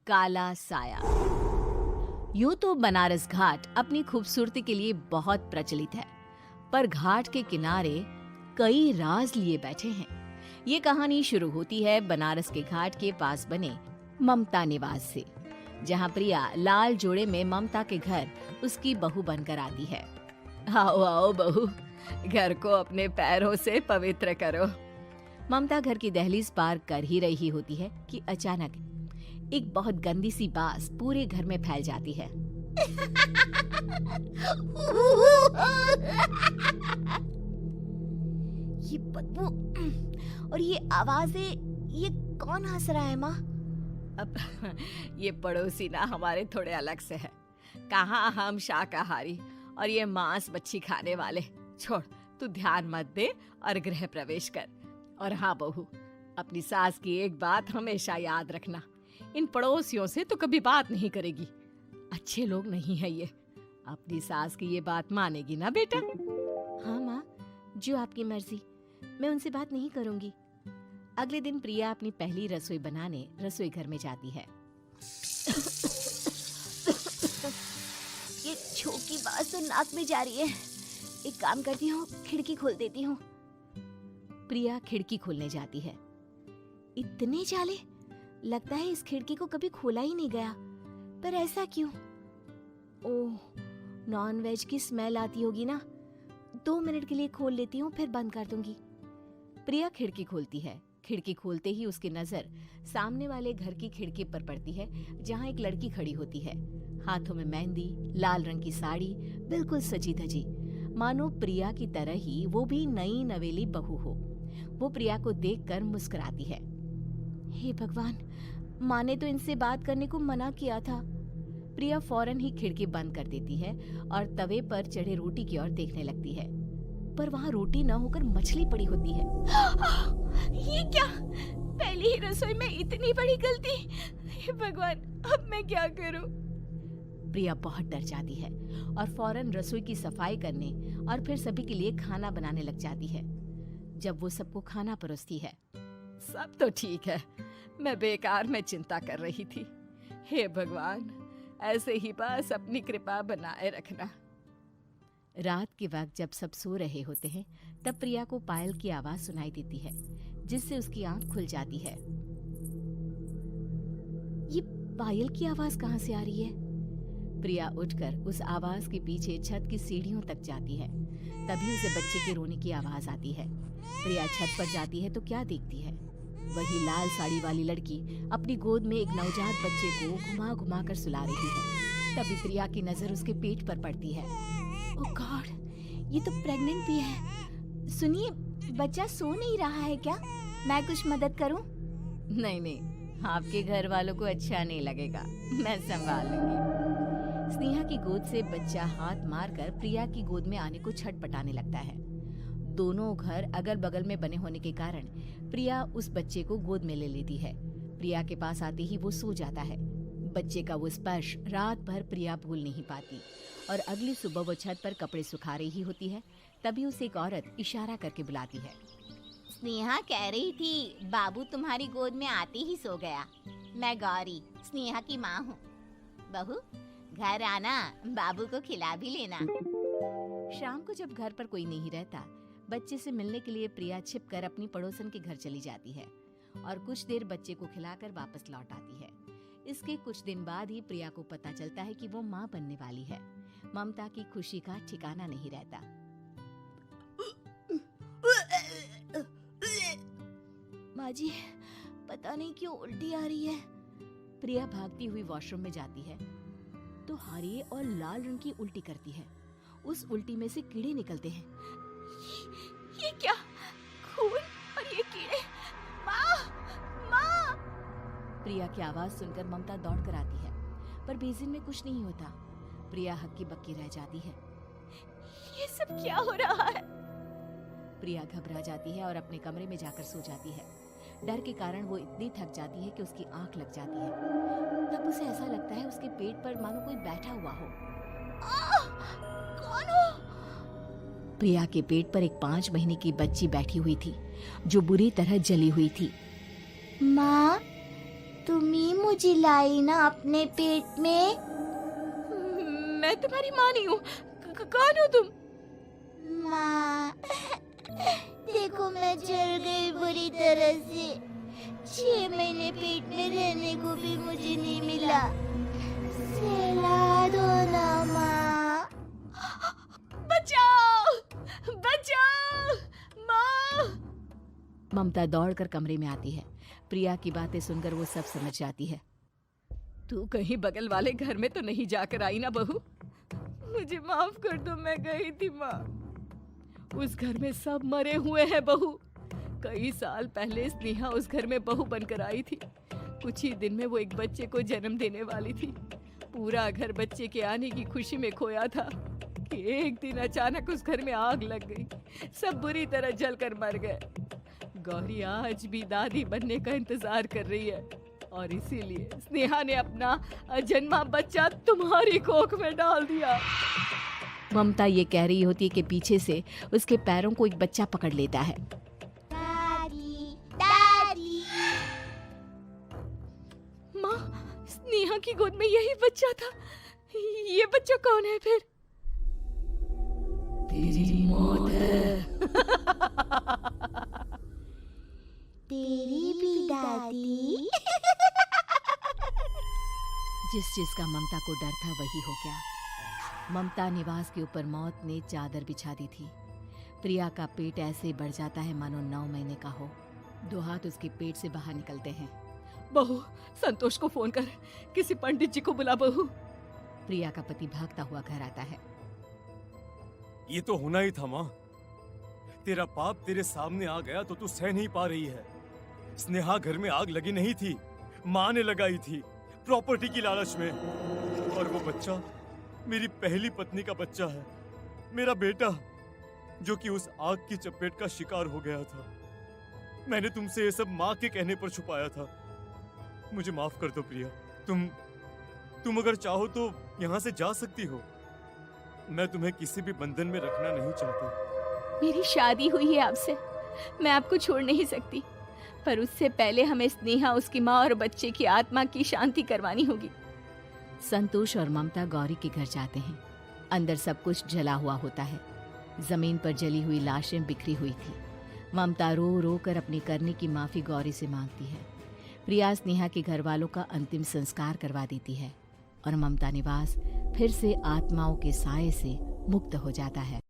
काला साया। यूं तो बनारस घाट अपनी खूबसूरती के लिए बहुत प्रचलित है, पर घाट के किनारे कई राज लिए बैठे हैं। ये कहानी शुरू होती है बनारस के घाट के पास बने ममता निवास से, जहां प्रिया लाल जोड़े में ममता के घर उसकी बहू बनकर आती है। आओ आओ बहू, घर को अपने पैरों से पवित्र करो। ममता घर की दहलीज पार कर ही रही होती है कि अचानक एक बहुत गंदी सी बास पूरे घर में फैल जाती है। ये बदबू और ये आवाजें, ये कौन हंस रहा है माँ? अब ये पड़ोसी ना हमारे थोड़े अलग से है। कहाँ हम शाकाहारी और ये मांस मच्छी खाने वाले। छोड़, तू ध्यान मत दे और गृह प्रवेश कर। और हाँ बहू, अपनी सास की एक बात हमेशा याद रखना, इन पड़ोसियों से तो कभी बात नहीं करेगी। अच्छे लोग नहीं है ये। अपनी सास की ये बात मानेगी ना बेटा? हाँ माँ, जो आपकी मर्जी, मैं उनसे बात नहीं करूंगी। अगले दिन प्रिया अपनी पहली रसोई बनाने रसोई घर में जाती है। ये छोकी बात तो नाक में जा रही है। एक काम करती हूँ, खिड़की खोल देती हूँ। प्रिया खिड़की खोलने जाती है। इतने जाले, लगता है इस खिड़की को कभी खोला ही नहीं गया। पर ऐसा क्यों? ओह, नॉन वेज की स्मेल आती होगी ना। 2 मिनट के लिए खोल लेती हूँ, फिर बंद कर दूंगी। प्रिया खिड़की खोलती है। खिड़की खोलते ही उसकी नजर सामने वाले घर की खिड़की पर पड़ती है, जहाँ एक लड़की खड़ी होती है। हाथों में मेहंदी, लाल रंग की साड़ी, बिल्कुल सजी धजी, मानो प्रिया की तरह ही वो भी नई नवेली बहू हो। वो प्रिया को देखकर मुस्कुराती है। हे भगवान, माँ ने तो इनसे बात करने को मना किया था। प्रिया फौरन ही खिड़की बंद कर देती है और तवे पर चढ़े रोटी की ओर देखने लगती है, पर वहाँ रोटी न होकर मछली पड़ी होती है। ये क्या? पहली ही रसोई में इतनी बड़ी गलती। हे भगवान, अब मैं क्या करूं? प्रिया बहुत डर जाती है और फौरन रसोई की सफाई करने और फिर सभी के लिए खाना बनाने लग जाती है। जब वो सबको खाना परोसती है, सब तो ठीक है, मैं बेकार में चिंता कर रही थी। हे भगवान, ऐसे ही बस अपनी कृपा बनाए रखना। रात के वक्त जब सब सो रहे होते हैं, तब प्रिया को पायल की आवाज सुनाई देती है, जिससे उसकी आंख खुल जाती है। ये पायल की आवाज कहाँ से आ रही है? प्रिया उठकर उस आवाज के पीछे छत की सीढ़ियों तक जाती है। तभी उसे बच्चे के रोने की आवाज आती है। प्रिया छत पर जाती है तो क्या देखती है? वही लाल साड़ी वाली लड़की अपनी गोद में एक नवजात बच्चे को घुमा घुमा कर सुला रही है। तभी प्रिया की नजर उसके पेट पर पड़ती है। ओह गॉड, ये तो प्रेग्नेंट भी है। सुनिए, बच्चा सो नहीं रहा है क्या? मैं कुछ मदद करूं? नहीं नहीं, आपके घर वालों को अच्छा नहीं लगेगा, मैं संभाल लूंगी। स्नेहा की गोद से बच्चा हाथ मारकर प्रिया की गोद में आने को छटपटाने लगता है। दोनों घर अगल बगल में बने होने के कारण प्रिया उस बच्चे को गोद में ले लेती है। प्रिया के पास आते ही वो सो जाता है। बच्चे का वो स्पर्श रात भर प्रिया भूल नहीं पाती और अगली सुबह वो छत पर कपड़े सुखा रही होती है। तभी उसे एक औरत इशारा करके बुलाती है। स्नेहा कह रही थी बाबू तुम्हारी गोद में आते ही सो गया। मैं गौरी, स्नेहा की माँ हूँ। बहू, घर आना, बाबू को खिला भी लेना। शाम को जब घर पर कोई नहीं रहता, बच्चे से मिलने के लिए प्रिया छिपकर अपनी पड़ोसन के घर चली जाती है और कुछ देर बच्चे को खिलाकर वापस लौट आती है। इसके कुछ दिन बाद ही प्रिया को पता चलता है कि वो माँ बनने वाली है। ममता की खुशी का ठिकाना नहीं रहता। माँ जी, पता नहीं क्यों उल्टी आ रही है। प्रिया भागती हुई वॉशरूम में जाती है तो हरे और लाल रंग की उल्टी करती है। उस उल्टी में से कीड़े निकलते हैं। ये क्या? खून और ये कीड़े! माँ! माँ! प्रिया की आवाज सुनकर ममता दौड़ कर आती है, पर बेसिन में कुछ नहीं होता। प्रिया हक्की बक्की रह जाती है। ये सब क्या हो रहा है? प्रिया घबरा जाती है और अपने कमरे में जाकर सो जाती है। डर के कारण वो इतनी थक जाती है कि उसकी आंख लग जाती है। तब उसे ऐसा लगता है उसके पेट पर मानो कोई बैठा हुआ हो। कौन हो? प्रिया के पेट पर एक 5 महीने की बच्ची बैठी हुई थी, जो बुरी तरह जली हुई थी। माँ, तुम ही मुझे लाई ना अपने पेट में। मैं तुम्हारी माँ नहीं हूँ। कौन हो तुम? माँ, देखो मैं जल गई बुरी तरह से। 6 महीने पेट में रहने को भी मुझे नहीं मिला। सहला दो ना माँ। बचाओ, बचाओ, माँ! ममता दौड़कर कमरे में आती है। प्रिया की बातें सुनकर वो सब समझ जाती है। तू कहीं बगल वाले घर में तो नहीं जाकर आई ना बहू? मुझे माफ कर दो, मैं गई थी माँ। उस घर में सब मरे हुए हैं बहू। कई साल पहले स्नेहा उस घर में बहू बनकर आई थी। कुछ ही दिन में वो एक बच्चे को जन्म देने वाली थी। पूरा घर बच्चे के आने की खुशी में खोया था कि एक दिन अचानक उस घर में आग लग गई। सब बुरी तरह जलकर मर गए। गौरी आज भी दादी बनने का इंतजार कर रही है और इसीलिए स्नेहा ने अपना अजन्मा बच्चा तुम्हारी कोख में डाल दिया। ममता ये कह रही होती है कि पीछे से उसके पैरों को एक बच्चा पकड़ लेता है। दादी, दादी। माँ, स्नेहा की गोद में यही बच्चा था। ये बच्चा कौन है फिर? तेरी मौत है। तेरी भी दादी। जिस चीज का ममता को डर था वही हो गया। ममता निवास के ऊपर मौत ने चादर बिछा दी थी। प्रिया का पेट ऐसे बढ़ जाता है मानो 9 महीने का हो। 2 हाथ उसके पेट से बाहर निकलते हैं। बहू, संतोष को फोन कर, किसी पंडित जी को बुला बहू। प्रिया का पति भागता हुआ घर आता है। ये तो होना ही था माँ। तेरा पाप तेरे सामने आ गया तो तू सह नहीं पा रही है। स्नेहा घर में आग लगी नहीं थी, माँ ने लगाई थी, प्रॉपर्टी की लालच में। और वो बच्चा मेरी पहली पत्नी का बच्चा है, मेरा बेटा, जो कि उस आग की चपेट का शिकार हो गया था। मैंने तुमसे ये सब माँ के कहने पर छुपाया था। मुझे माफ कर दो प्रिया। तुम अगर चाहो तो यहाँ से जा सकती हो। मैं तुम्हें किसी भी बंधन में रखना नहीं चाहता। मेरी शादी हुई है आपसे, मैं आपको छोड़ नहीं सकती, पर उससे पहले हमें स्नेहा, उसकी माँ और बच्चे की आत्मा की शांति करवानी होगी। संतोष और ममता गौरी के घर जाते हैं। अंदर सब कुछ जला हुआ होता है। जमीन पर जली हुई लाशें बिखरी हुई थी। ममता रो रो कर अपनी करने की माफी गौरी से मांगती है। प्रिया स्नेहा के घर वालों का अंतिम संस्कार करवा देती है और ममता निवास फिर से आत्माओं के साए से मुक्त हो जाता है।